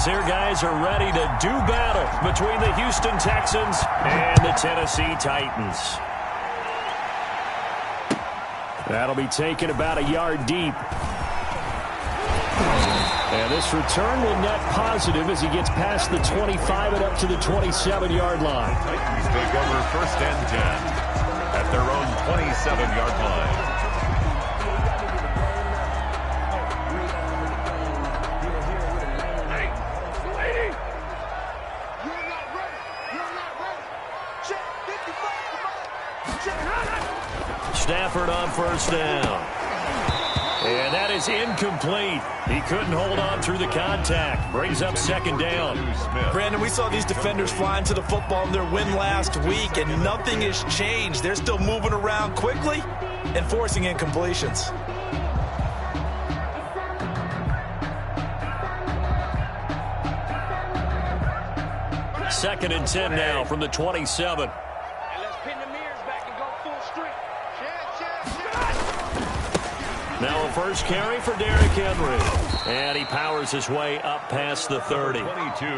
their guys are ready to do battle between the Houston Texans and the Tennessee Titans. That'll be taken about a yard deep. And this return will net positive as he gets past the 25 and up to the 27-yard line. Titans take over 1st and 10 at their own 27-yard line. Stafford on 1st down. And that is incomplete. He couldn't hold on through the contact. Brings up 2nd down. Brandon, we saw these defenders flying to the football in their win last week, and nothing has changed. They're still moving around quickly and forcing incompletions. Second and 10 now from the 27. Now a first carry for Derrick Henry. And he powers his way up past the 30.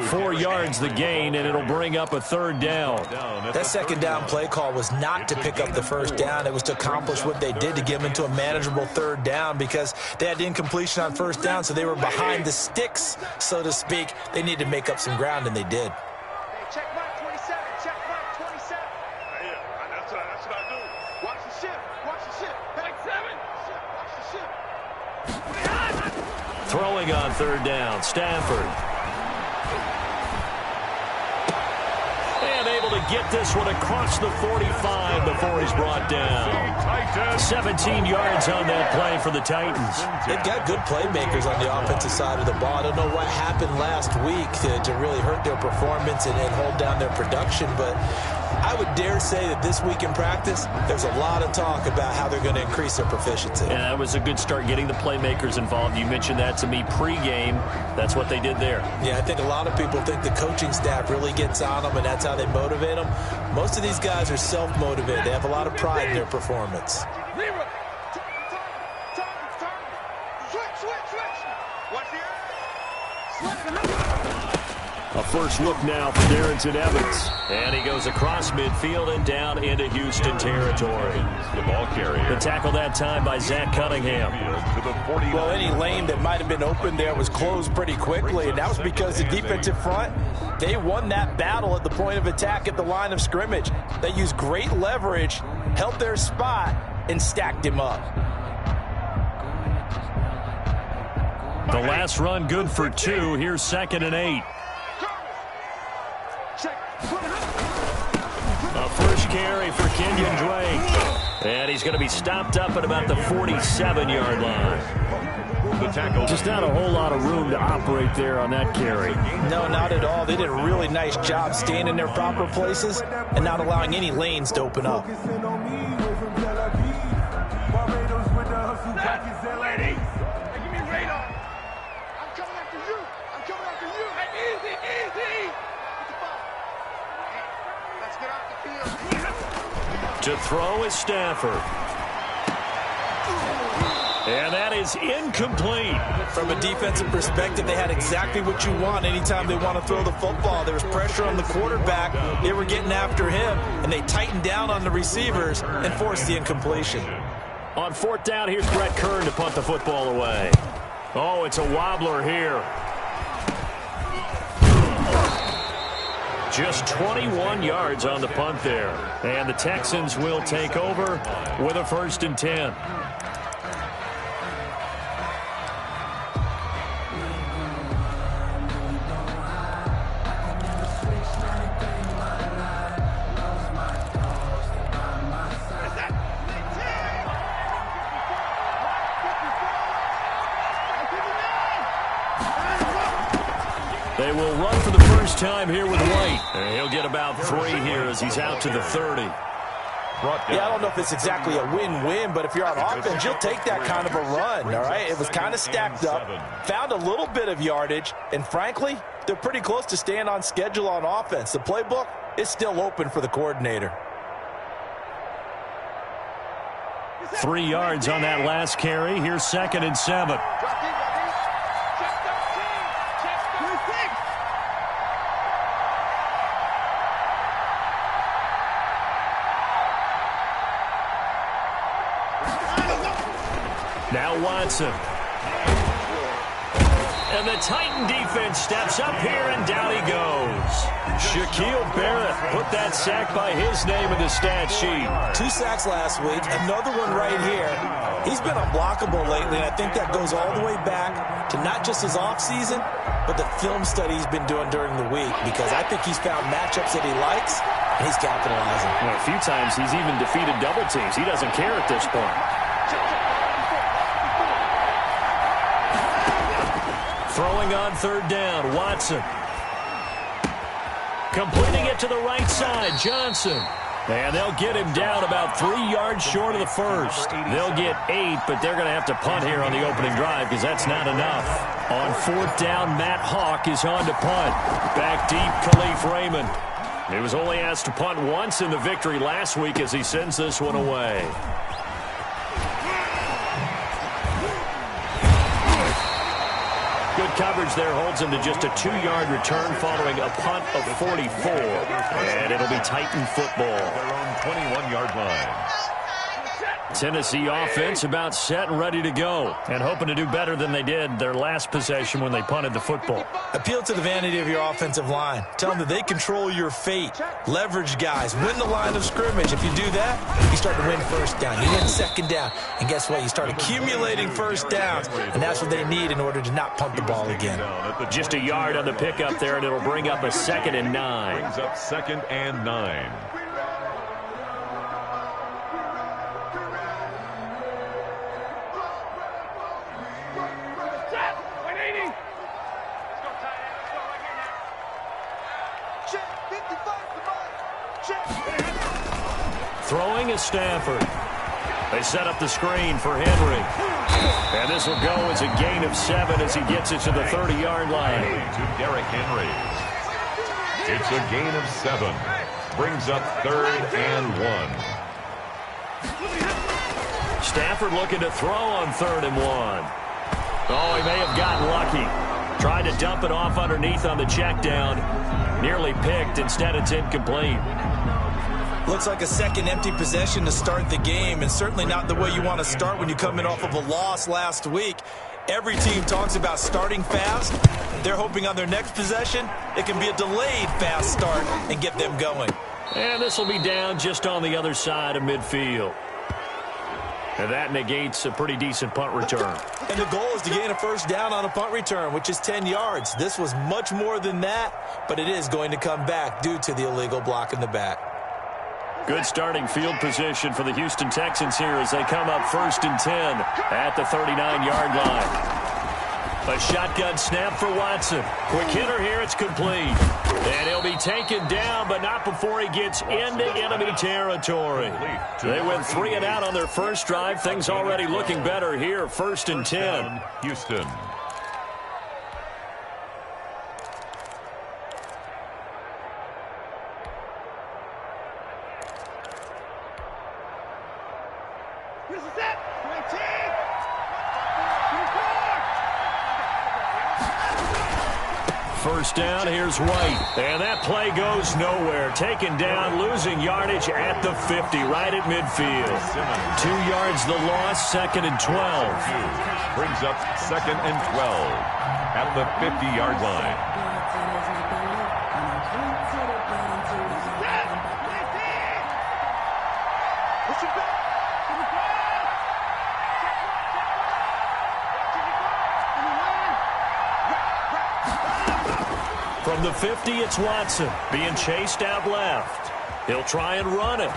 4 yards the gain, and it'll bring up a 3rd down. That 2nd down play call was not to pick up the 1st down. It was to accomplish what they did, to get them into a manageable 3rd down, because they had incompletion on 1st down, so they were behind the sticks, so to speak. They needed to make up some ground, and they did. Check mark 27. Check mark 27. Yeah, that's what I do. Watch the ship. Watch the ship. Back 7. Watch the ship. Throwing on 3rd down, Stafford. And able to get this one across the 45 before he's brought down. 17 yards on that play for the Titans. They've got good playmakers on the offensive side of the ball. I don't know what happened last week to really hurt their performance and hold down their production, but I would dare say that this week in practice, there's a lot of talk about how they're going to increase their proficiency. Yeah, that was a good start, getting the playmakers involved. You mentioned that to me pregame. That's what they did there. Yeah, I think a lot of people think the coaching staff really gets on them, and that's how they motivate them. Most of these guys are self-motivated. They have a lot of pride in their performance. A first look now for Darrington Evans. And he goes across midfield and down into Houston territory. The ball carrier. The tackle that time by Zach Cunningham. Well, any lane that might have been open there was closed pretty quickly, and that was because the defensive front, they won that battle at the point of attack at the line of scrimmage. They used great leverage, held their spot, and stacked him up. The last run good for 2. Here's 2nd and 8. A first carry for Kenyon Drake. And he's going to be stopped up at about the 47-yard line. The tackle. Just not a whole lot of room to operate there on that carry. No, not at all. They did a really nice job staying in their proper places and not allowing any lanes to open up. To throw is Stafford. And that is incomplete. From a defensive perspective, they had exactly what you want anytime they want to throw the football. There was pressure on the quarterback. They were getting after him, and they tightened down on the receivers and forced the incompletion. On 4th down, here's Brett Kern to punt the football away. Oh, it's a wobbler here. Just 21 yards on the punt there. And the Texans will take over with a 1st and 10. They will run for the first time here with White. And he'll get about 3 here as he's out to the 30. Yeah, I don't know if it's exactly a win-win, but if you're on offense, you'll take that kind of a run, all right? It was kind of stacked up, found a little bit of yardage, and frankly, they're pretty close to staying on schedule on offense. The playbook is still open for the coordinator. 3 yards on that last carry. Here's 2nd and 7. Now Watson. And the Titan defense steps up here, and down he goes. Shaquille Barrett put that sack by his name in the stat sheet. 2 sacks last week, another one right here. He's been unblockable lately, and I think that goes all the way back to not just his offseason, but the film study he's been doing during the week, because I think he's found matchups that he likes, and he's capitalizing. Well, a few times he's even defeated double teams. He doesn't care at this point. Throwing on third down, Watson. Completing it to the right side, Johnson. And they'll get him down about 3 yards short of the first. They'll get 8, but they're going to have to punt here on the opening drive because that's not enough. On fourth down, Matt Hawk is on to punt. Back deep, Khalif Raymond. He was only asked to punt once in the victory last week as he sends this one away. Good coverage there holds him to just a 2-yard return following a punt of 44. And it'll be Titan football. Their own 21-yard line. Tennessee offense about set and ready to go. And hoping to do better than they did their last possession when they punted the football. Appeal to the vanity of your offensive line. Tell them that they control your fate. Leverage guys. Win the line of scrimmage. If you do that, you start to win first down. You win second down. And guess what? You start accumulating first downs. And that's what they need in order to not punt the ball again. Just a yard on the pickup there, and it'll bring up a 2nd and 9. Brings up 2nd and 9. Throwing is Stafford. They set up the screen for Henry. And this will go as a gain of 7 as he gets it to the 30-yard line. To Derrick Henry. It's a gain of 7. Brings up 3rd and 1. Stafford looking to throw on 3rd and 1. Oh, he may have gotten lucky. Tried to dump it off underneath on the check down. Nearly picked. Instead, it's incomplete. Looks like a second empty possession to start the game, and certainly not the way you want to start when you come in off of a loss last week. Every team talks about starting fast. They're hoping on their next possession it can be a delayed fast start and get them going. And this will be down just on the other side of midfield. And that negates a pretty decent punt return. And the goal is to gain a first down on a punt return, which is 10 yards. This was much more than that, but it is going to come back due to the illegal block in the back. Good starting field position for the Houston Texans here as they come up 1st and 10 at the 39-yard line. A shotgun snap for Watson. Quick hitter here, it's complete. And he'll be taken down, but not before he gets into enemy territory. They went 3 and out on their first drive. Things already looking better here, 1st and 10. Houston. First down, here's White. And that play goes nowhere. Taken down, losing yardage at the 50, right at midfield. 2 yards the loss, 2nd and 12. Brings up 2nd and 12 at the 50-yard line. From the 50, it's Watson being chased out left. He'll try and run it.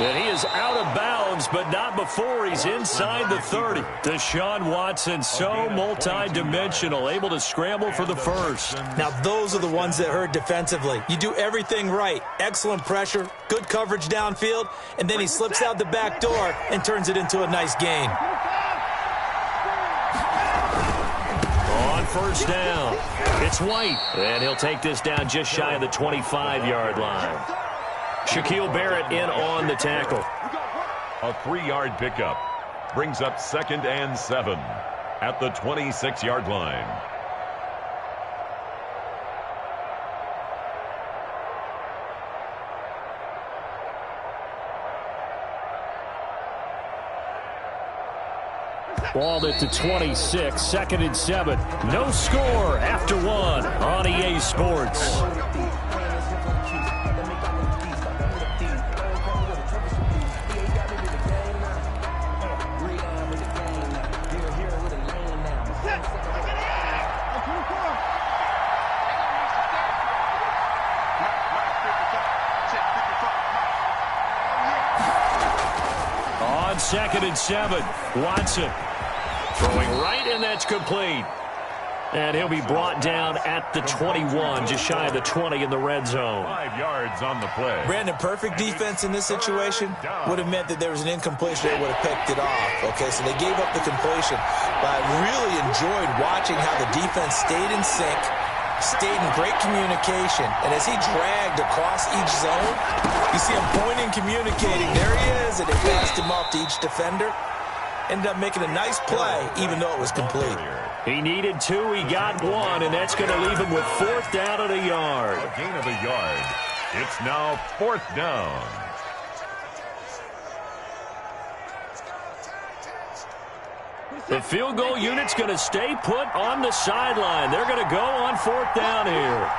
And he is out of bounds, but not before he's inside the 30. Deshaun Watson, so multi-dimensional, able to scramble for the first. Now, those are the ones that hurt defensively. You do everything right. Excellent pressure, good coverage downfield, and then he slips out the back door and turns it into a nice gain. On first down, it's White. And he'll take this down just shy of the 25-yard line. Shaquille Barrett in on the tackle. A 3-yard pickup. Brings up 2nd and 7 at the 26-yard line. Ball at the 26, 2nd and 7. No score after 1 on EA Sports. On 2nd and 7, Watson throwing right, and that's complete. And he'll be brought down at the 21, just shy of the 20 in the red zone. 5 yards on the play. Brandon, perfect defense in this situation would have meant that there was an incompletion. They would have picked it off. Okay, so they gave up the completion. But I really enjoyed watching how the defense stayed in sync, stayed in great communication. And as he dragged across each zone, you see him pointing, communicating. There he is, and they passed him off to each defender. Ended up making a nice play, even though it was complete. He needed 2, he got 1, and that's going to leave him with 4th down and a yard. A gain of a yard. It's now 4th down. The field goal unit's going to stay put on the sideline. They're going to go on 4th down here.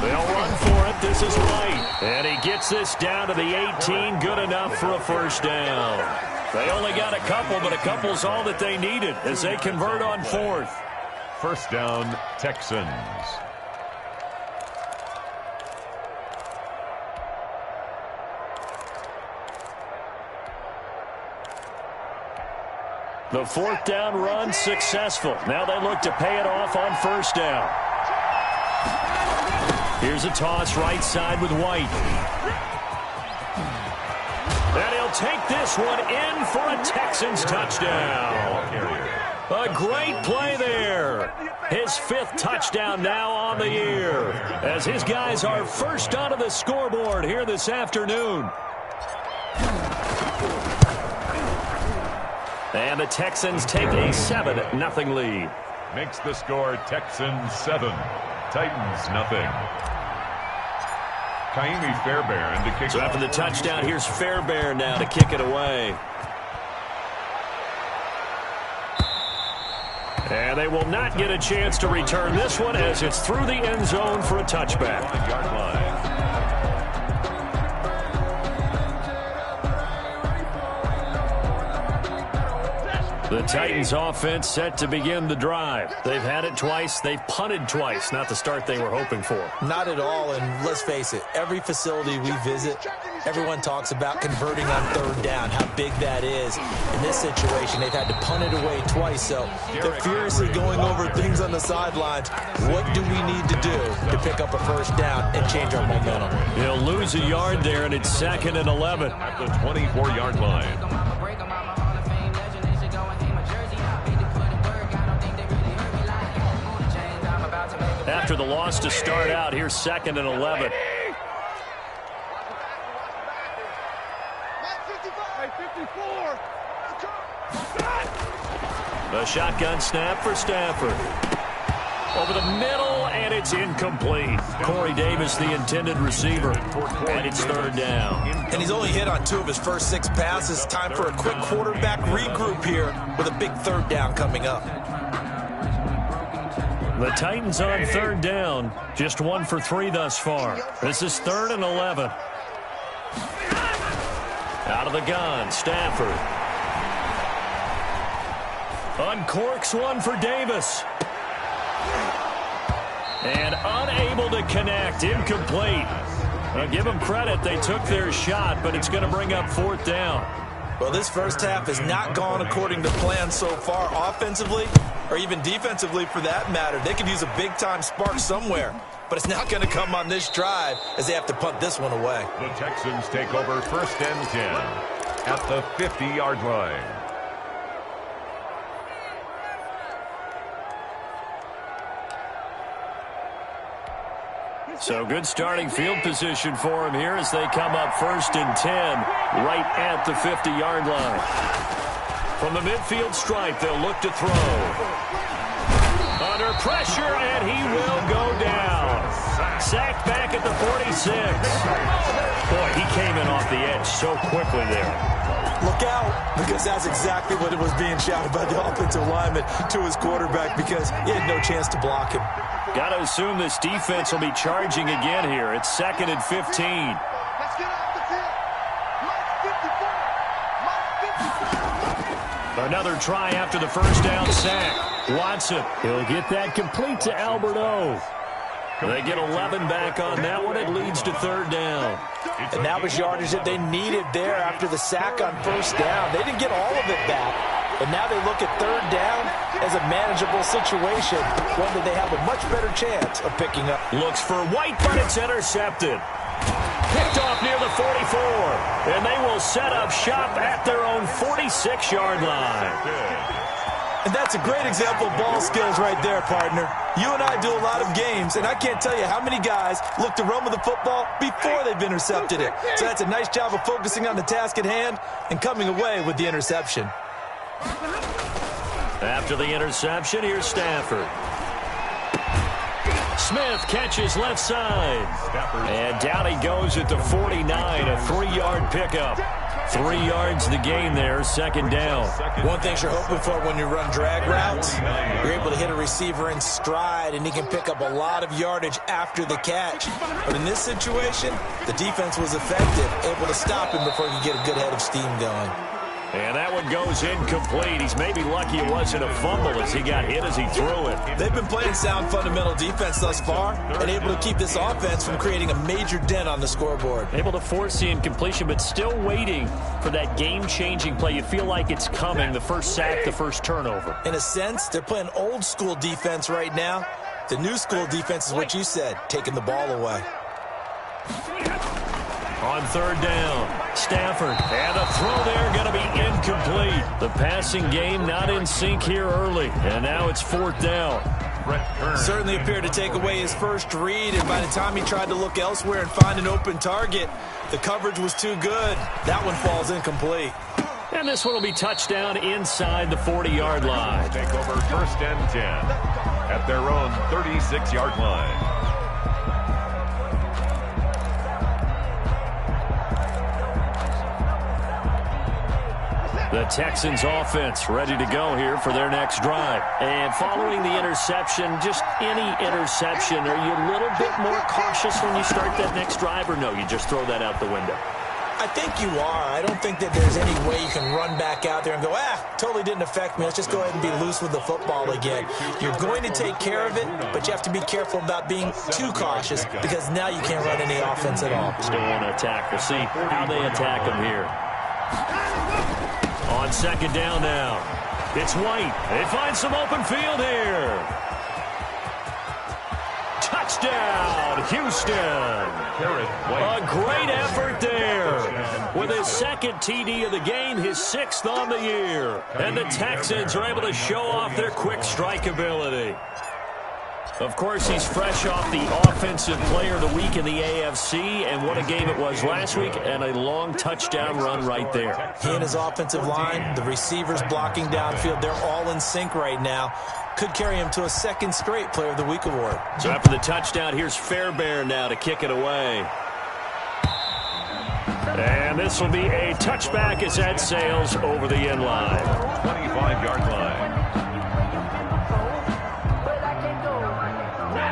They'll run for it. This is right. And he gets this down to the 18. Good enough for a 1st down. They only got a couple, but a couple's all that they needed as they convert on 4th. 1st down, Texans. The 4th down run successful. Now they look to pay it off on 1st down. Here's a toss right side with White. And he'll take this one in for a Texans touchdown. A great play there. His 5th touchdown now on the year, as his guys are first onto the scoreboard here this afternoon. And the Texans take a 7-0 lead. Makes the score Texans 7, Titans nothing. Kaimi Fairbairn to kick. So after the touchdown, here's Fairbairn now to kick it away. And they will not get a chance to return this one as it's through the end zone for a touchback. 1-yard line. The Titans offense set to begin the drive. They've had it twice. They've punted twice. Not the start they were hoping for. Not at all, and let's face it, every facility we visit, everyone talks about converting on 3rd down, how big that is. In this situation, they've had to punt it away twice, so they're furiously going over things on the sidelines. What do we need to do to pick up a 1st down and change our momentum? He'll lose a yard there, and it's 2nd and 11. At the 24-yard line. After the loss to start out, here's 2nd and 11. A shotgun snap for Stafford. Over the middle, and it's incomplete. Corey Davis, the intended receiver, and it's 3rd down. And he's only hit on 2 of his first 6 passes. Time for a quick quarterback regroup here with a big 3rd down coming up. The Titans on 3rd down, just 1 for 3 thus far. This is 3rd and 11. Out of the gun, Stafford. Uncorks one for Davis. And unable to connect, incomplete. I'll give them credit, they took their shot, but it's going to bring up 4th down. Well, this first half has not gone according to plan so far offensively, or even defensively for that matter. They could use a big-time spark somewhere, but it's not going to come on this drive as they have to punt this one away. The Texans take over 1st and 10 at the 50-yard line. So good starting field position for him here as they come up 1st and 10 right at the 50-yard line. From the midfield stripe, they'll look to throw. Under pressure, and he will go down. Sacked back at the 46. Boy, he came in off the edge so quickly there. Look out, because that's exactly what it was being shouted by the offensive lineman to his quarterback, because he had no chance to block him. Got to assume this defense will be charging again here. It's 2nd and 15. Let's get off the field. Mark 54. Another try after the first down sack. Watson, he'll get that complete to Alberto. They get 11 back on that one. It leads to 3rd down. And that was yardage that they needed there after the sack on first down. They didn't get all of it back. And now they look at 3rd down as a manageable situation, one that they have a much better chance of picking up. Looks for White, but it's intercepted. Picked off near the 44. And they will set up shop at their own 46-yard line. And that's a great example of ball skills right there, partner. You and I do a lot of games, and I can't tell you how many guys look to run with the football before they've intercepted it. So that's a nice job of focusing on the task at hand and coming away with the interception. After the interception, here's Stafford. Smith catches left side. And down he goes at the 49, a 3-yard pickup. 3 yards the gain there, 2nd down. One thing you're hoping for when you run drag routes, you're able to hit a receiver in stride, and he can pick up a lot of yardage after the catch. But in this situation, the defense was effective, able to stop him before he could get a good head of steam going. And that one goes incomplete. He's maybe lucky it wasn't a fumble as he got hit as he threw it. They've been playing sound fundamental defense thus far and able to keep this offense from creating a major dent on the scoreboard. Able to force the incompletion, but still waiting for that game-changing play. You feel like it's coming, the first sack, the first turnover. In a sense, they're playing old-school defense right now. The new-school defense is what you said, taking the ball away. On 3rd down, Stafford, and a throw there going to be incomplete. The passing game not in sync here early, and now it's 4th down. Certainly appeared to take away his first read, and by the time he tried to look elsewhere and find an open target, the coverage was too good. That one falls incomplete. And this one will be touchdown inside the 40-yard line. Take over 1st and 10 at their own 36-yard line. The Texans offense ready to go here for their next drive. And following the interception, just any interception, are you a little bit more cautious when you start that next drive, or no, you just throw that out the window? I think you are. I don't think that there's any way you can run back out there and go, totally didn't affect me. Let's just go ahead and be loose with the football again. You're going to take care of it, but you have to be careful about being too cautious because now you can't run any offense at all. Still want to attack. We'll see how they attack them here. On 2nd down now, it's White. They find some open field here. Touchdown, Houston. A great effort there. With his 2nd TD of the game, his 6th on the year. And the Texans are able to show off their quick strike ability. Of course, he's fresh off the Offensive Player of the Week in the AFC, and what a game it was last week, and a long touchdown run right there. He and his offensive line, the receivers blocking downfield, they're all in sync right now. Could carry him to a 2nd straight Player of the Week award. So after the touchdown, here's Fairbairn now to kick it away. And this will be a touchback as that sails over the end line. 25-yard line.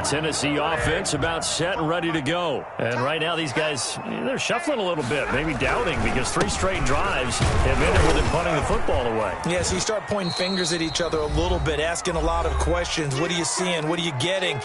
Tennessee offense about set and ready to go. And right now these guys, they're shuffling a little bit, maybe doubting, because 3 straight drives have ended with them punting the football away. Yeah, so you start pointing fingers at each other a little bit, asking a lot of questions. What are you seeing? What are you getting?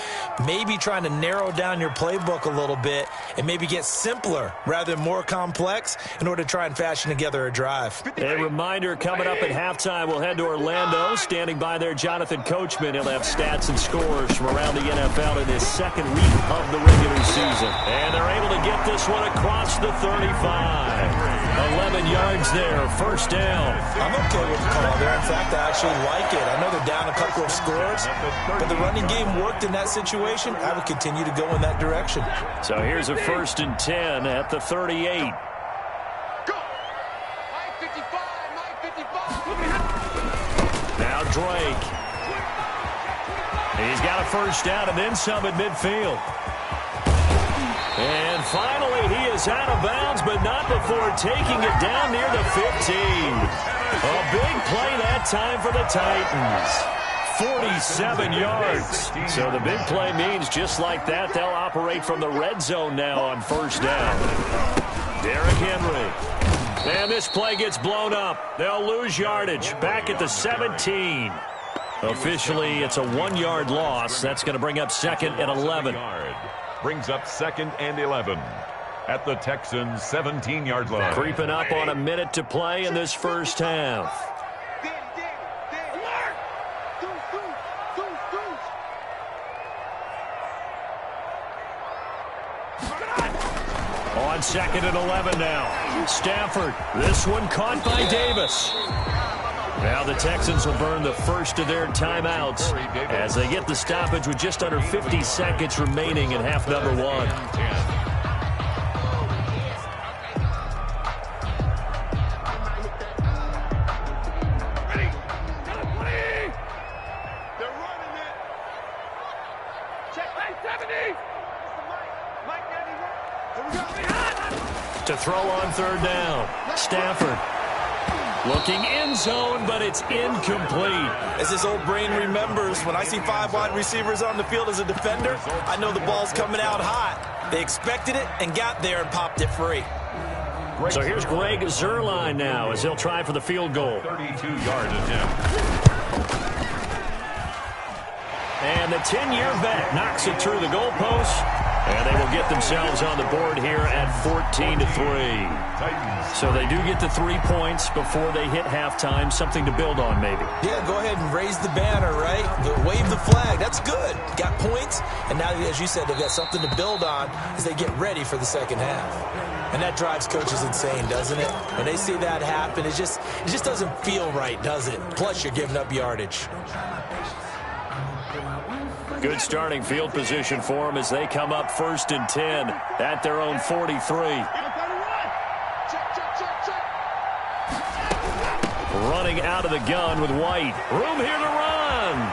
Maybe trying to narrow down your playbook a little bit and maybe get simpler rather than more complex in order to try and fashion together a drive. A reminder, coming up at halftime, we'll head to Orlando. Standing by there, Jonathan Coachman. He'll have stats and scores from around the NFL in his 2nd week of the regular season. And they're able to get this one across the 35. 11 yards there, 1st down. I'm okay with the call there. In fact, I actually like it. I know they're down a couple of scores, but the running game worked in that situation. I would continue to go in that direction. So here's a 1st and 10 at the 38. Go! Mike 55, Mike 55. Now Drake. He's got a first down and then some at midfield. And finally, he is out of bounds, but not before taking it down near the 15. A big play that time for the Titans. 47 yards. So the big play means just like that, they'll operate from the red zone now on first down. Derrick Henry. And this play gets blown up. They'll lose yardage back at the 17. Officially, it's a 1-yard loss. That's going to bring up second and 11. Brings up second and 11 at the Texans' 17-yard line. Creeping up on a minute to play in this first half. On second and 11 now. Stafford. This one caught by Davis. Now the Texans will burn the first of their timeouts as they get the stoppage with just under 50 seconds remaining in half number 1. To throw on third down. Stafford. Looking end zone, but it's incomplete. As his old brain remembers, when I see 5 wide receivers on the field as a defender, I know the ball's coming out hot. They expected it and got there and popped it free. So here's Greg Zuerlein now as he'll try for the field goal. 32-yard attempt. And the 10-year vet knocks it through the goalpost. And they will get themselves on the board here at 14-3. So they do get the 3 points before they hit halftime. Something to build on, maybe. Yeah, go ahead and raise the banner, right? Wave the flag. That's good. Got points. And now, as you said, they've got something to build on as they get ready for the second half. And that drives coaches insane, doesn't it? When they see that happen, it just doesn't feel right, does it? Plus, you're giving up yardage. Good starting field position for them as they come up first and 10 at their own 43. Running out of the gun with White. Room here to run.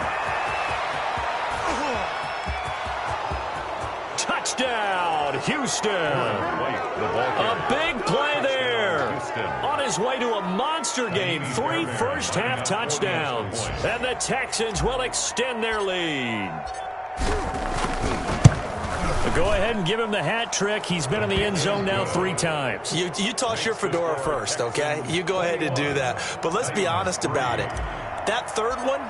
Touchdown, Houston. A big play there. On his way to a monster game. 3 first-half touchdowns. And the Texans will extend their lead. Go ahead and give him the hat trick. He's been in the end zone now 3 times. You toss your fedora first, okay? You go ahead and do that. But let's be honest about it. That third one,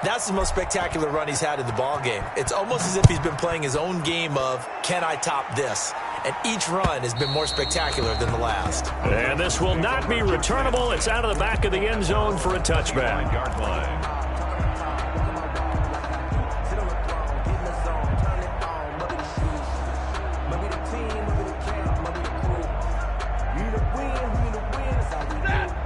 that's the most spectacular run he's had in the ballgame. It's almost as if he's been playing his own game of, can I top this? And each run has been more spectacular than the last. And this will not be returnable. It's out of the back of the end zone for a touchback. 9-yard line.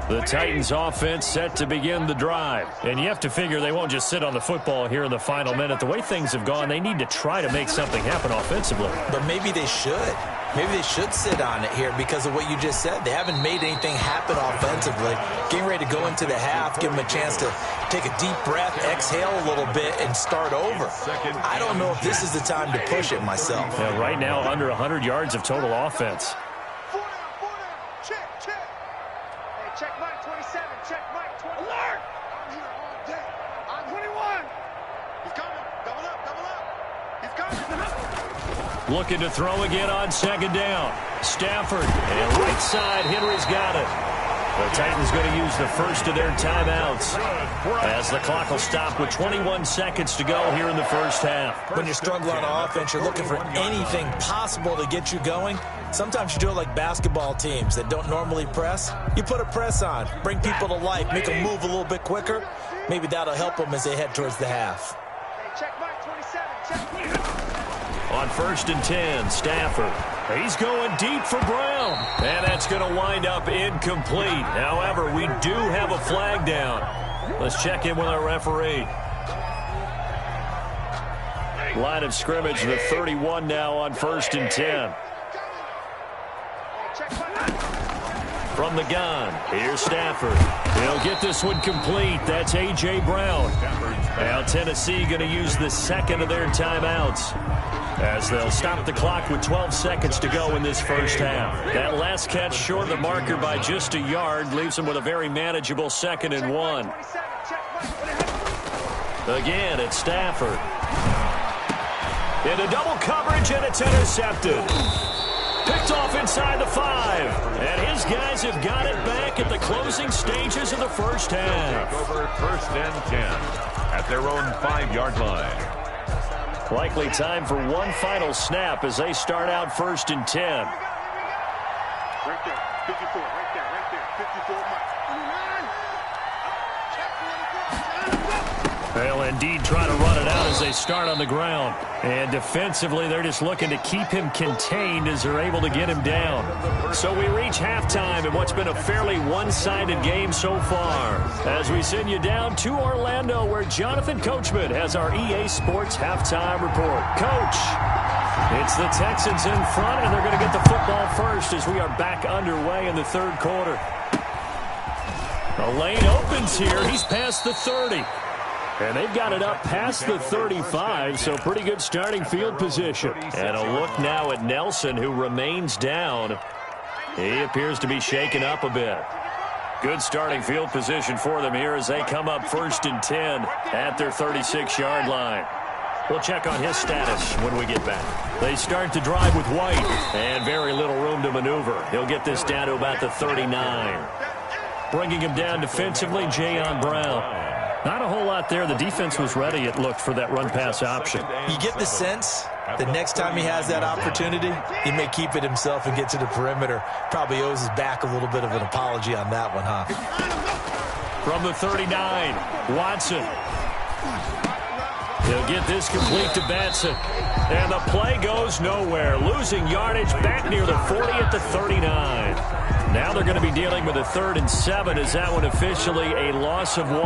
The Titans offense set to begin the drive. And you have to figure they won't just sit on the football here in the final minute. The way things have gone, they need to try to make something happen offensively. But maybe they should. Maybe they should sit on it here because of what you just said. They haven't made anything happen offensively. Getting ready to go into the half, give them a chance to take a deep breath, exhale a little bit, and start over. I don't know if this is the time to push it myself. Yeah, right now, under 100 yards of total offense. Check Mike 27. Check Mike 20. Alert! I'm here all day. I'm 21. He's coming. Double up. Double up. He's coming. Looking to throw again on second down. Stafford. And right side, Henry's got it. The Titans going to use the first of their timeouts as the clock will stop with 21 seconds to go here in the first half. When you're struggling on offense, you're looking for anything possible to get you going. Sometimes you do it like basketball teams that don't normally press. You put a press on, bring people to life, make them move a little bit quicker. Maybe that'll help them as they head towards the half. Hey, check Mike 27. Check. On first and 10, Stafford. He's going deep for Brown. And that's going to wind up incomplete. However, we do have a flag down. Let's check in with our referee. Line of scrimmage, the 31 now on first and 10. From the gun, here's Stafford. He'll get this one complete. That's A.J. Brown. Now Tennessee going to use the second of their timeouts, as they'll stop the clock with 12 seconds to go in this first half. That last catch short of the marker by just a yard leaves them with a very manageable 2nd and 1. Again, it's Stafford. Into double coverage, and it's intercepted. Picked off inside the 5. And his guys have got it back at the closing stages of the first half. Over 1st and 10 at their own 5-yard line. Likely time for one final snap as they start out 1st and 10. Right there, 54, right there, 54 mark. They'll indeed try to run it out as they start on the ground. And defensively, they're just looking to keep him contained as they're able to get him down. So we reach halftime in what's been a fairly one-sided game so far, as we send you down to Orlando, where Jonathan Coachman has our EA Sports halftime report. Coach, it's the Texans in front, and they're going to get the football first as we are back underway in the 3rd quarter. The lane opens here. He's past the 30. And they've got it up past the 35, so pretty good starting field position. And a look now at Nelson, who remains down. He appears to be shaken up a bit. Good starting field position for them here as they come up 1st and 10 at their 36-yard line. We'll check on his status when we get back. They start to drive with White, and very little room to maneuver. He'll get this down to about the 39. Bringing him down defensively, Jayon Brown. Not a whole lot there. The defense was ready, it looked, for that run-pass option. You get the sense that next time he has that opportunity, he may keep it himself and get to the perimeter. Probably owes his back a little bit of an apology on that one, huh? From the 39, Watson. He'll get this complete to Batson. And the play goes nowhere. Losing yardage back near the 40 at the 39. Now they're going to be dealing with a 3rd and 7 as that one officially a loss of 1.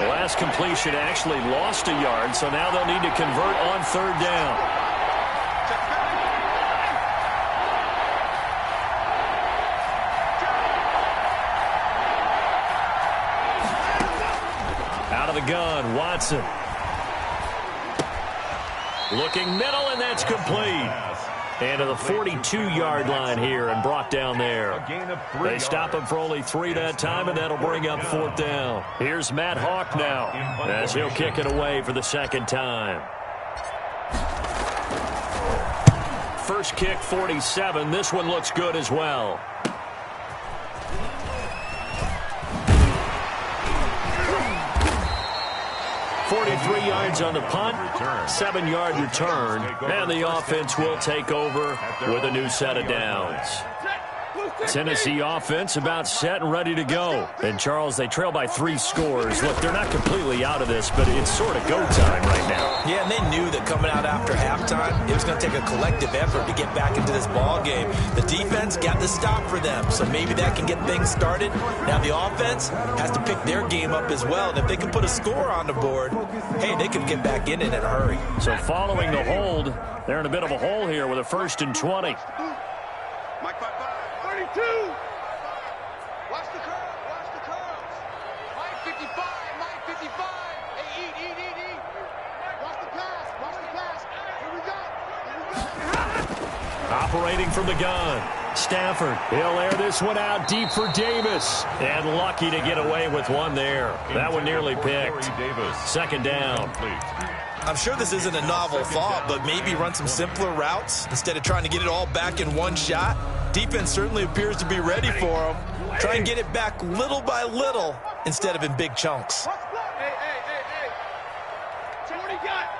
The last completion actually lost a yard, so now they'll need to convert on 3rd down. Out of the gun, Watson. Looking middle, and that's complete. And to the 42-yard line here and brought down there. They stop him for only 3 that time, and that'll bring up 4th down. Here's Matt Hawk now as he'll kick it away for the 2nd time. First kick, 47. This one looks good as well. 43 yards on the punt, 7-yard return, and the offense will take over with a new set of downs. Tennessee offense about set and ready to go. And, Charles, they trail by 3 scores. Look, they're not completely out of this, but it's sort of go time right now. Yeah, and they knew that coming out after halftime, it was going to take a collective effort to get back into this ball game. The defense got the stop for them, so maybe that can get things started. Now the offense has to pick their game up as well. And if they can put a score on the board, hey, they can get back in it in a hurry. So following the hold, they're in a bit of a hole here with a 1st and 20. Mike 32. Watch the curve. Watch the curves. Mike 55. Mike 55. Hey, eat. Watch the pass. Watch the pass. Here we go. Operating from the gun. Stafford, he'll air this one out deep for Davis. And lucky to get away with one there. That one nearly picked. 2nd down. I'm sure this isn't a novel thought, but maybe run some simpler routes instead of trying to get it all back in one shot. Defense certainly appears to be ready for them. Try and get it back little by little instead of in big chunks. Hey. 40 got.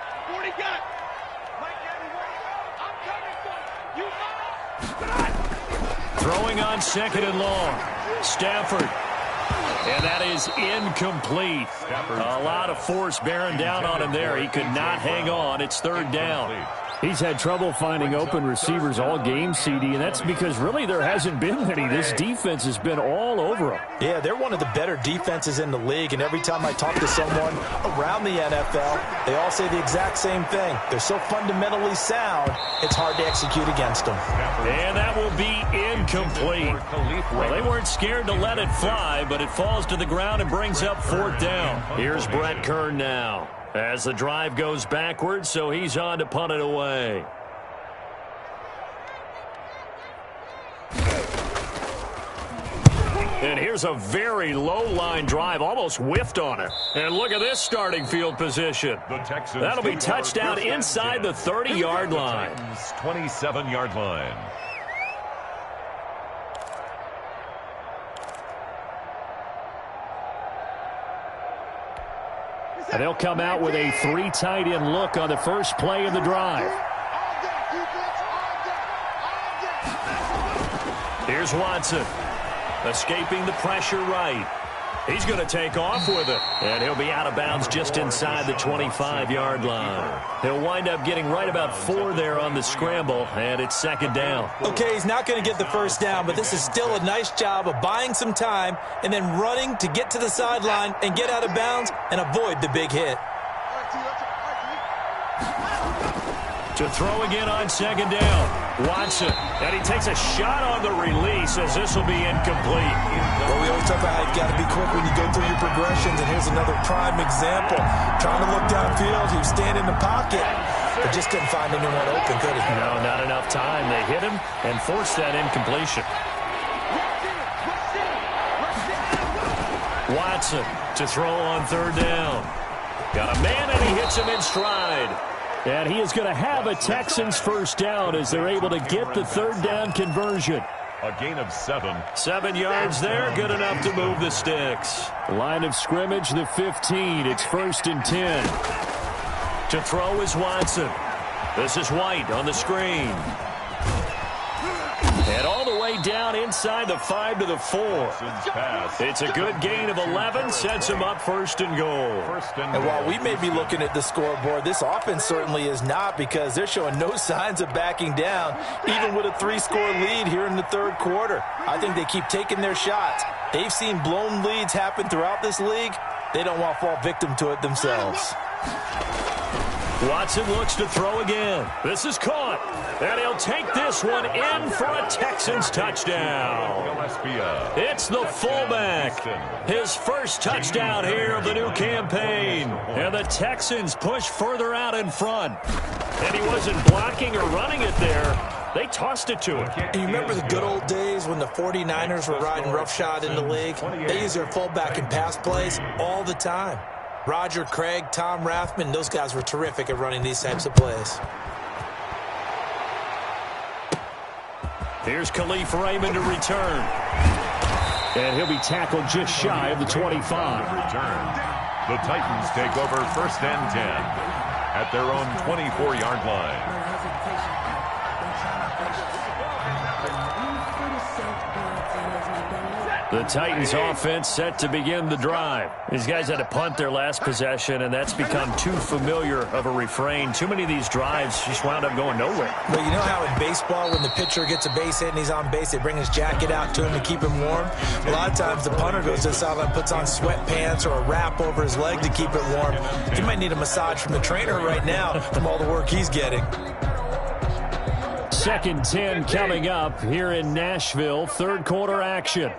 I'm coming for you. Throwing on 2nd and long. Stafford. And that is incomplete. A lot of force bearing down on him there. He could not hang on. It's 3rd down. He's had trouble finding open receivers all game, CD, and that's because really there hasn't been many. This defense has been all over him. Yeah, they're one of the better defenses in the league, and every time I talk to someone around the NFL, they all say the exact same thing. They're so fundamentally sound, it's hard to execute against them. And that will be incomplete. Well, they weren't scared to let it fly, but it falls to the ground and brings up 4th down. Here's Brett Kern now, as the drive goes backwards, so he's on to punt it away. And here's a very low-line drive, almost whiffed on it. And look at this starting field position. That'll be touchdown inside the 30-yard line. 27-yard line. And they'll come out with a 3 tight end look on the first play of the drive. Here's Watson, escaping the pressure right. He's going to take off with it, and he'll be out of bounds just inside the 25-yard line. He'll wind up getting right about 4 there on the scramble, and it's 2nd down. Okay, he's not going to get the first down, but this is still a nice job of buying some time and then running to get to the sideline and get out of bounds and avoid the big hit. To throw again on 2nd down. Watson, and he takes a shot on the release as this will be incomplete. Well, we always talk about how you've got to be quick when you go through your progressions, and here's another prime example. Trying to look downfield, he was standing in the pocket, but just couldn't find anyone open, could he? No, not enough time. They hit him and forced that incompletion. Watson to throw on 3rd down. Got a man, and he hits him in stride. And he is going to have a Texans first down as they're able to get the 3rd down conversion. A gain of 7. 7 yards there, good enough to move the sticks. Line of scrimmage, the 15. It's 1st and 10. To throw is Watson. This is White on the screen. And all the way down inside the 5 to the 4. It's a good gain of 11, sets him up 1st and goal. And while we may be looking at the scoreboard, this offense certainly is not, because they're showing no signs of backing down, even with a 3-score lead here in the 3rd quarter. I think they keep taking their shots. They've seen blown leads happen throughout this league. They don't want to fall victim to it themselves. Watson looks to throw again. This is caught. And he'll take this one in for a Texans touchdown. It's the fullback. His first touchdown here of the new campaign. And the Texans push further out in front. And he wasn't blocking or running it there. They tossed it to him. And you remember the good old days when the 49ers were riding roughshod in the league? They use their fullback in pass plays all the time. Roger Craig, Tom Rathman, those guys were terrific at running these types of plays. Here's Khalif Raymond to return. And he'll be tackled just shy of the 25. Return. The Titans take over 1st and 10 at their own 24-yard line. The Titans offense set to begin the drive. These guys had to punt their last possession, and that's become too familiar of a refrain. Too many of these drives just wound up going nowhere. Well, you know how in baseball, when the pitcher gets a base hit and he's on base, they bring his jacket out to him to keep him warm? A lot of times the punter goes to the sideline, puts on sweatpants or a wrap over his leg to keep it warm. He might need a massage from the trainer right now from all the work he's getting. 2nd 10 coming up here in Nashville. 3rd quarter action.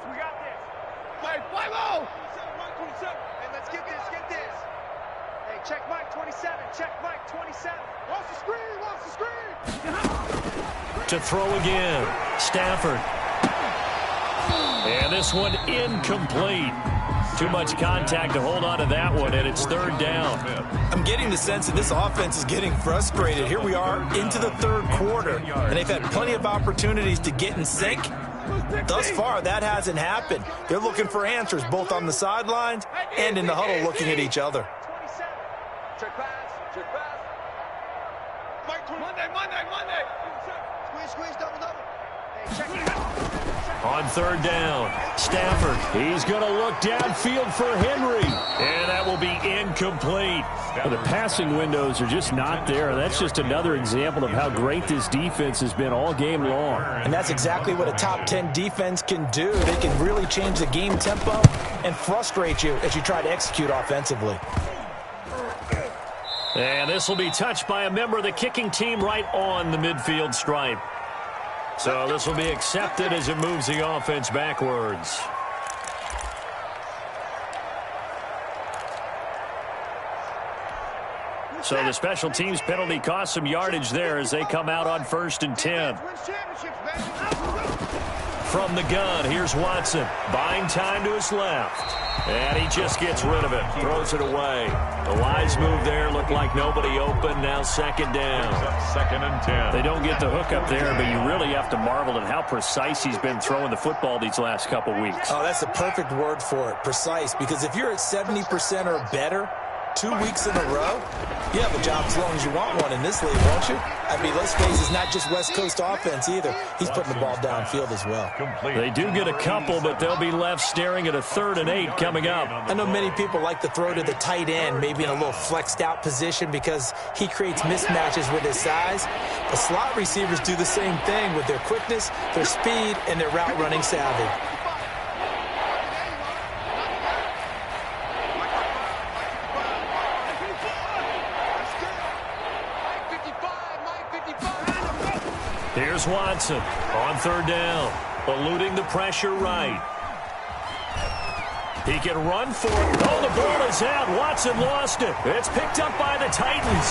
To throw again, Stafford. And this one incomplete. Too much contact to hold on to that one, and it's 3rd down. I'm getting the sense that this offense is getting frustrated. Here we are into the 3rd quarter, and they've had plenty of opportunities to get in sync. Thus far, that hasn't happened. They're looking for answers both on the sidelines and in the huddle looking at each other. Check pass. Monday. Squeeze, double. Hey, check it out. On third down, Stafford. He's going to look downfield for Henry. And that will be incomplete. Well, the passing windows are just not there. That's just another example of how great this defense has been all game long. And that's exactly what a top 10 defense can do. They can really change the game tempo and frustrate you as you try to execute offensively. And this will be touched by a member of the kicking team right on the midfield stripe. So this will be accepted as it moves the offense backwards. So the special teams penalty cost some yardage there as they come out on 1st and 10. From the gun, here's Watson. Buying time to his left. And he just gets rid of it. Throws it away. The wise move there. Looked like nobody open. Now 2nd down. 2nd and 10. They don't get the hook up there, but you really have to marvel at how precise he's been throwing the football these last couple weeks. Oh, that's the perfect word for it, precise. Because if you're at 70% or better 2 weeks in a row, you have a job as long as you want one in this league, won't you? I mean, let's face it, it's not just West Coast offense either. He's putting the ball downfield as well. They do get a couple, but they'll be left staring at a 3rd and 8 coming up. I know many people like to throw to the tight end, maybe in a little flexed out position because he creates mismatches with his size. The slot receivers do the same thing with their quickness, their speed, and their route running savvy. Here's Watson on 3rd down, eluding the pressure right. He can run for it. Oh, the ball is out. Watson lost it. It's picked up by the Titans.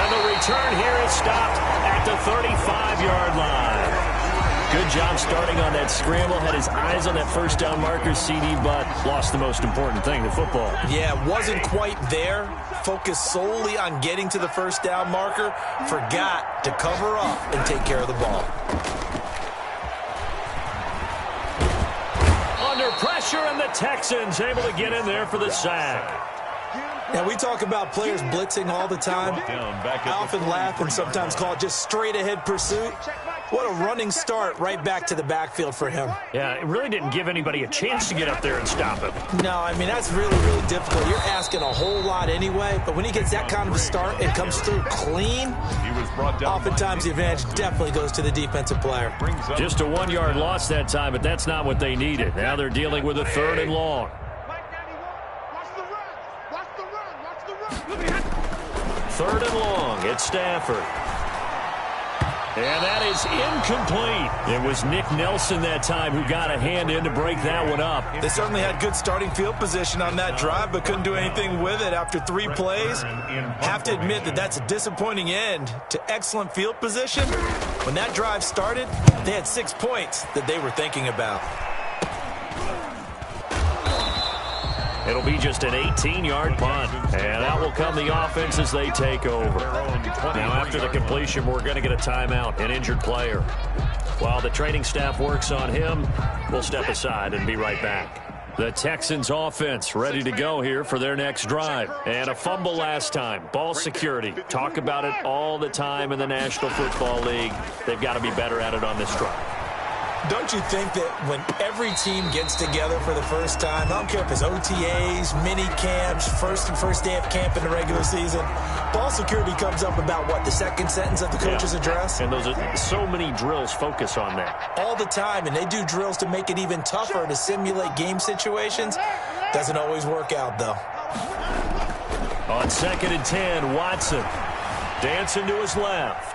And the return here is stopped at the 35-yard line. Good job starting on that scramble. Had his eyes on that 1st down marker, CD, but lost the most important thing, the football. Yeah, wasn't quite there. Focused solely on getting to the 1st down marker. Forgot to cover up and take care of the ball. Under pressure, and the Texans able to get in there for the sack. Now, we talk about players blitzing all the time. I often laugh and sometimes call it just straight-ahead pursuit. What a running start right back to the backfield for him. Yeah, it really didn't give anybody a chance to get up there and stop him. No, I mean, that's really, really difficult. You're asking a whole lot anyway, but when he gets that kind of a start and comes through clean, oftentimes the advantage definitely goes to the defensive player. Just a 1-yard loss that time, but that's not what they needed. Now they're dealing with a 3rd and long. 3rd and long, it's Stafford. And that is incomplete. It was Nick Nelson that time who got a hand in to break that one up. They certainly had good starting field position on that drive, but couldn't do anything with it after 3 plays. Have to admit that that's a disappointing end to excellent field position. When that drive started, they had 6 points that they were thinking about. It'll be just an 18-yard punt, and that will come the offense as they take over. Now, after the completion, we're going to get a timeout, an injured player. While the training staff works on him, we'll step aside and be right back. The Texans offense ready to go here for their next drive. And a fumble last time. Ball security. Talk about it all the time in the National Football League. They've got to be better at it on this drive. Don't you think that when every team gets together for the first time, I don't care if it's OTAs, mini camps, first day of camp in the regular season, ball security comes up about, what, the 2nd sentence of the coach's address? And those are so many drills focus on that. All the time, and they do drills to make it even tougher to simulate game situations. Doesn't always work out, though. On 2nd and 10, Watson dancing to his left.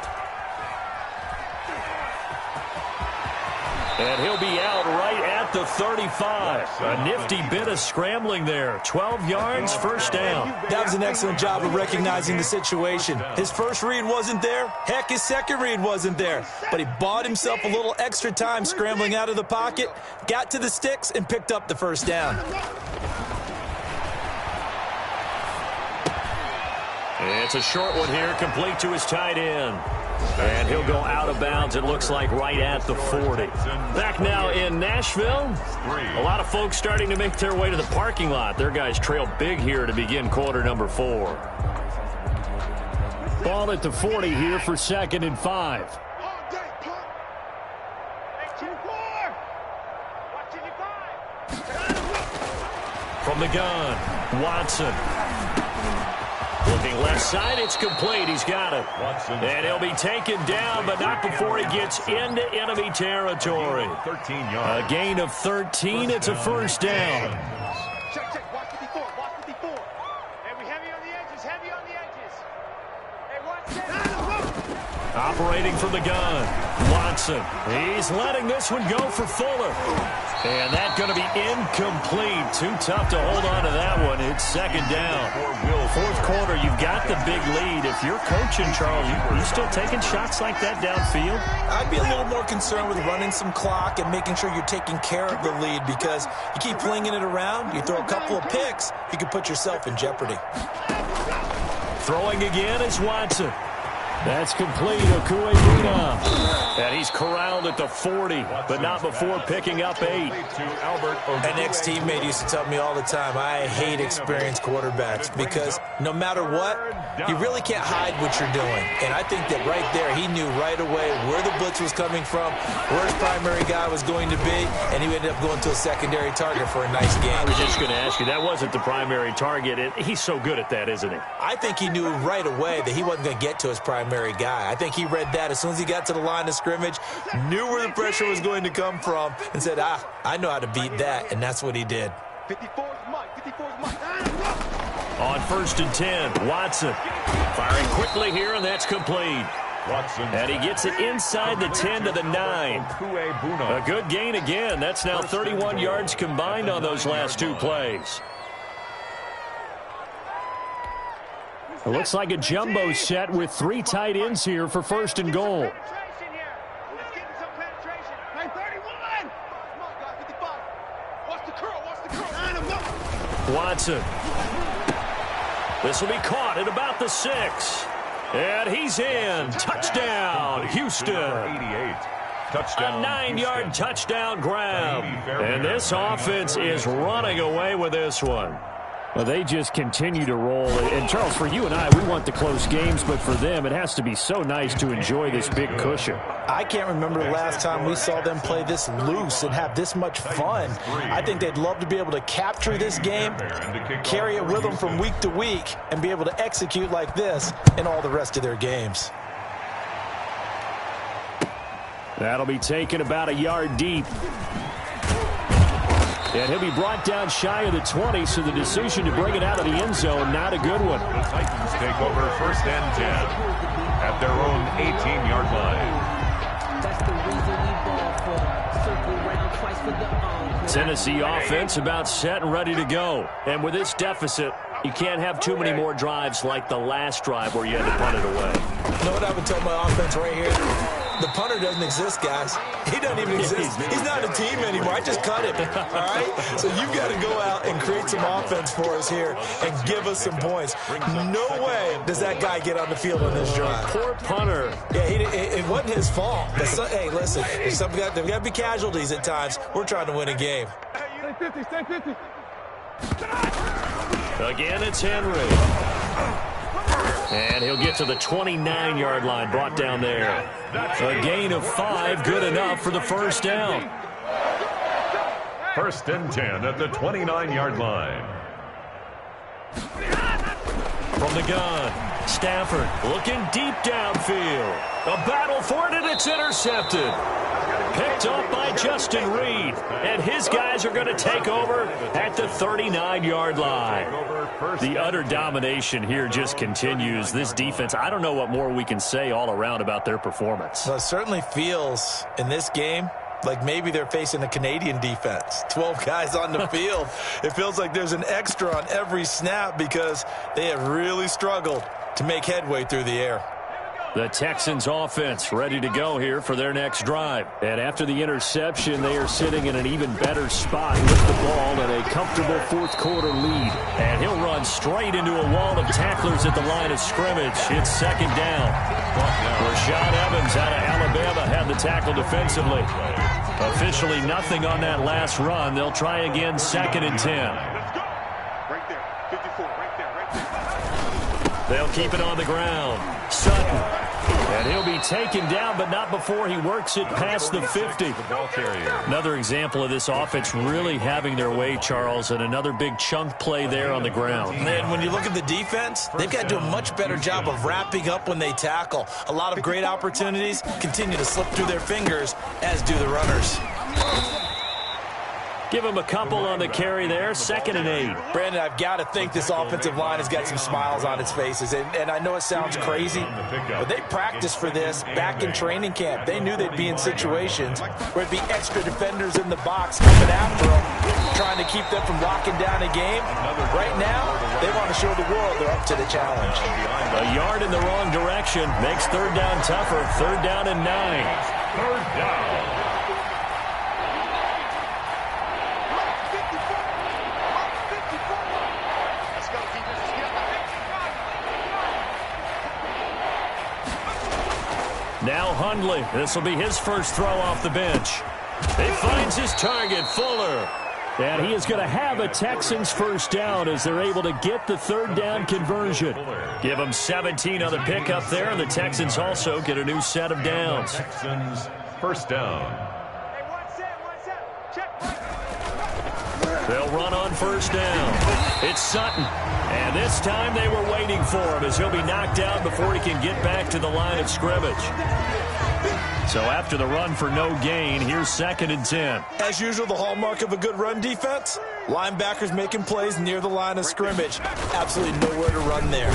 And he'll be out right at the 35. A nifty bit of scrambling there. 12 yards, 1st down. That was an excellent job of recognizing the situation. His first read wasn't there. Heck, his second read wasn't there. But he bought himself a little extra time scrambling out of the pocket, got to the sticks, and picked up the 1st down. It's a short one here, complete to his tight end. And he'll go out of bounds, it looks like, right at the 40. Back now in Nashville. A lot of folks starting to make their way to the parking lot. Their guys trail big here to begin quarter number 4. Ball at the 40 here for 2nd and 5. From the gun, Watson. Looking left side, it's complete. He's got it. And he'll be taken down, but not before he gets into enemy territory. 13 yards. A gain of 13. It's a first down. Check. Watch 54. Watch 54. Hey, we heavy on the edges. Heavy on the edges. Hey, watch this. Operating from the gun, Watson. He's letting this one go for Fuller. And that's going to be incomplete. Too tough to hold on to that one. It's second down. Fourth quarter, you've got the big lead. If you're coaching, Charles, you still taking shots like that downfield? I'd be a little more concerned with running some clock and making sure you're taking care of the lead, because you keep flinging it around, you throw a couple of picks, you can put yourself in jeopardy. Throwing again is Watson. That's complete. Okuebuna. And he's corralled at the 40, but not before picking up 8. An ex-teammate used to tell me all the time, I hate experienced quarterbacks, because no matter what, you really can't hide what you're doing. And I think that right there, he knew right away where the blitz was coming from, where his primary guy was going to be, and he ended up going to a secondary target for a nice game. I was just going to ask you, that wasn't the primary target. He's so good at that, isn't he? I think he knew right away that he wasn't going to get to his primary guy. I think he read that as soon as he got to the line of scrimmage, knew where the pressure was going to come from, and said, I know how to beat that, and that's what he did. 54's Mike. 54's Mike. On 1st and 10, Watson firing quickly here, and that's complete. Watson. And he gets it inside the 10 to the 9. A good gain again. That's now 31 yards combined on those last 2 plays. It looks like a jumbo set with 3 tight ends here for 1st and goal. Let's get some penetration. Hey, 31. Come on, guys. 55. Watch the curl. Watch the curl. Watson. This will be caught at about the 6. And he's in. Touchdown, Houston. 88. Touchdown, a 9-yard touchdown grab. And this offense is running away with this one. Well, they just continue to roll. And, Charles, for you and I, we want the close games, but for them, it has to be so nice to enjoy this big cushion. I can't remember the last time we saw them play this loose and have this much fun. I think they'd love to be able to capture this game, carry it with them from week to week, and be able to execute like this in all the rest of their games. That'll be taken about a yard deep. And he'll be brought down shy of the 20, so the decision to bring it out of the end zone, not a good one. The Titans take over 1st and 10 at their own 18-yard line. That's the reason we ball for. Circle round twice for the Tennessee offense about set and ready to go. And with this deficit, you can't have too many more drives like the last drive where you had to punt it away. You know what I would tell my offense right here? The punter doesn't exist, guys. He doesn't even exist. He's not a team anymore. I just cut him, all right? So you've got to go out and create some offense for us here and give us some points. No way does that guy get on the field on this drive. Poor punter. Yeah, it wasn't his fault. But hey, listen, there's got to be casualties at times. We're trying to win a game. Stay 50. Again, it's Henry. And he'll get to the 29-yard line, brought down there. A gain of 5, good enough for the first down. 1st and 10 at the 29-yard line. From the gun, Stafford looking deep downfield. A battle for it, and it's intercepted. Picked up by Justin Reed. And his guys are going to take over at the 39-yard line. The utter domination here just continues. This defense, I don't know what more we can say all around about their performance. Well, it certainly feels in this game like maybe they're facing a Canadian defense. 12 guys on the field. It feels like there's an extra on every snap because they have really struggled to make headway through the air. The Texans offense ready to go here for their next drive. And after the interception, they are sitting in an even better spot with the ball and a comfortable fourth quarter lead. And he'll run straight into a wall of tacklers at the line of scrimmage. It's second down. Rashad Evans out of Alabama had the tackle defensively. Officially nothing on that last run. They'll try again 2nd and 10. Right there. 54. Right there. They'll keep it on the ground. Sutton And he'll be taken down, but not before he works it past the 50. Another example of this offense really having their way, Charles, and another big chunk play there on the ground. And when you look at the defense, they've got to do a much better job of wrapping up when they tackle. A lot of great opportunities continue to slip through their fingers, as do the runners. Give him a couple on the carry there, 2nd and 8. Brandon, I've got to think this offensive line has got some smiles on its faces. And I know it sounds crazy, but they practiced for this back in training camp. They knew they'd be in situations where it'd be extra defenders in the box coming after them, trying to keep them from locking down a game. Right now, they want to show the world they're up to the challenge. A yard in the wrong direction makes 3rd down tougher. 3rd down and 9. 3rd down. Now Hundley. This will be his first throw off the bench. He finds his target, Fuller. And he is going to have a Texans first down as they're able to get the 3rd down conversion. Give them 17 on the pickup there, and the Texans also get a new set of downs. Texans first down. They'll run on first down. It's Sutton. And this time they were waiting for him as he'll be knocked out before he can get back to the line of scrimmage. So after the run for no gain, here's 2nd and 10. As usual, the hallmark of a good run defense, linebackers making plays near the line of scrimmage. Absolutely nowhere to run there.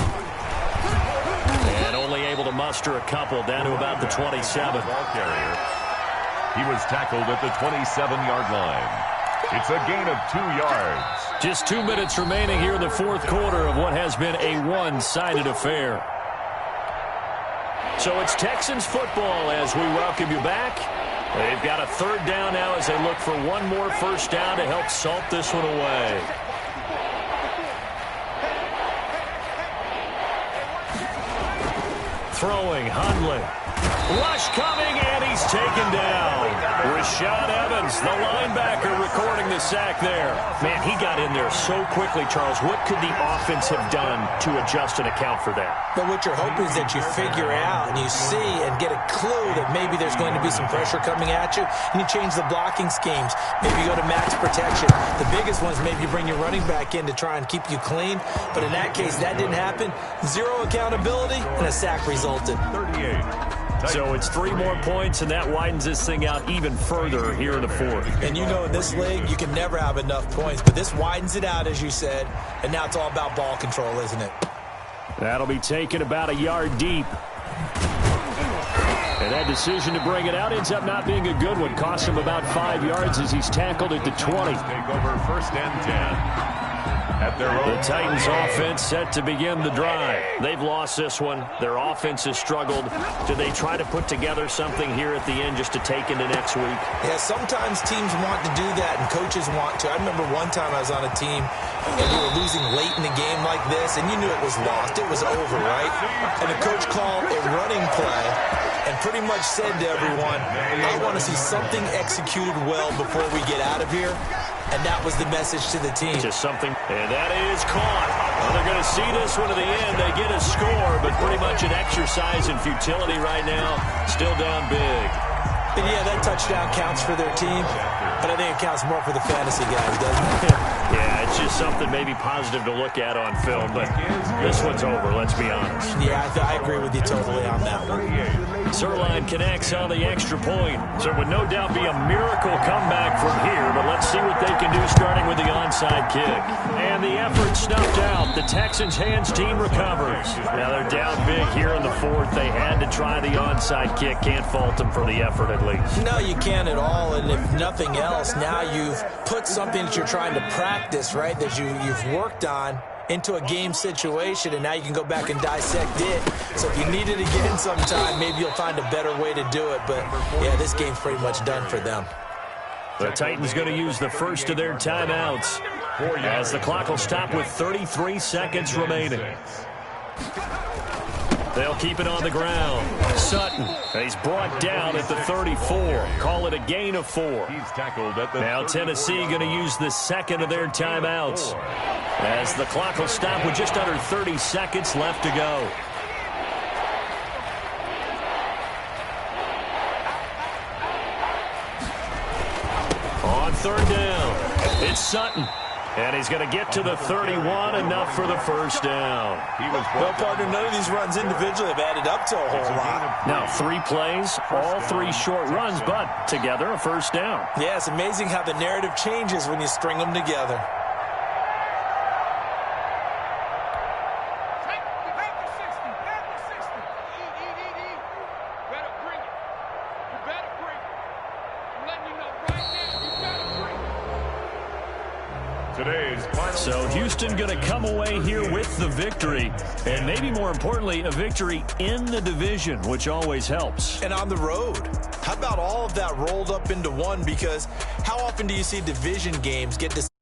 And only able to muster a couple down to about the 27. He was tackled at the 27-yard line. It's a gain of 2 yards. Just 2 minutes remaining here in the 4th quarter of what has been a one-sided affair. So it's Texans football as we welcome you back. They've got a 3rd down now as they look for one more first down to help salt this one away. Throwing, Hundley. Rush coming, and he's taken down. Rashad Evans, the linebacker, recording the sack there. Man, he got in there so quickly, Charles. What could the offense have done to adjust and account for that? But what you're hoping is that you figure out and you see and get a clue that maybe there's going to be some pressure coming at you, and you change the blocking schemes. Maybe you go to max protection. The biggest one is maybe you bring your running back in to try and keep you clean. But in that case, that didn't happen. 0 accountability, and a sack resulted. 38. So it's 3 more points, and that widens this thing out even further here in the 4th. And you know in this league, you can never have enough points, but this widens it out, as you said, and now it's all about ball control, isn't it? That'll be taken about a yard deep. And that decision to bring it out ends up not being a good one. Cost him about 5 yards as he's tackled at the 20. Take over 1st and 10. The Titans offense set to begin the drive. They've lost this one. Their offense has struggled. Do they try to put together something here at the end just to take into next week? Yeah, sometimes teams want to do that and coaches want to. I remember one time I was on a team and we were losing late in the game like this, and you knew it was lost. It was over, right? And the coach called a running play and pretty much said to everyone, I want to see something executed well before we get out of here. And that was the message to the team. Just something. And that is caught. Well, they're going to see this one to the end. They get a score, but pretty much an exercise in futility right now. Still down big. And yeah, that touchdown counts for their team, but I think it counts more for the fantasy guys, doesn't it? Yeah, it's just something maybe positive to look at on film, but this one's over, let's be honest. Yeah, I agree with you totally on that one. Sirline connects on the extra point. So it would no doubt be a miracle comeback from here, but let's see what they can do starting with the onside kick. And the effort snuffed out. The Texans' hands team recovers. Now they're down big here in the 4th. They had to try the onside kick. Can't fault them for the effort at least. No, you can't at all, and if nothing else, now you've put something that you're trying to practice, right, that you've worked on into a game situation, and now you can go back and dissect it. So if you need it again sometime, maybe you'll find a better way to do it. But, yeah, this game's pretty much done for them. The Titans going to use the first of their timeouts as the clock will stop with 33 seconds remaining. They'll keep it on the ground. Sutton, he's brought down at the 34. Call it a gain of 4. He's tackled at the now Tennessee going to use the second of their timeouts as the clock will stop with just under 30 seconds left to go. On third down, it's Sutton. And he's going to get to the 31, enough for the first down. Well, partner, none of these runs individually have added up to a whole lot. Now, 3 plays, all 3 short runs, but together a first down. Yeah, it's amazing how the narrative changes when you string them together. So Houston going to come away here with the victory, and maybe more importantly, a victory in the division, which always helps. And on the road. How about all of that rolled up into one? Because how often do you see division games get decided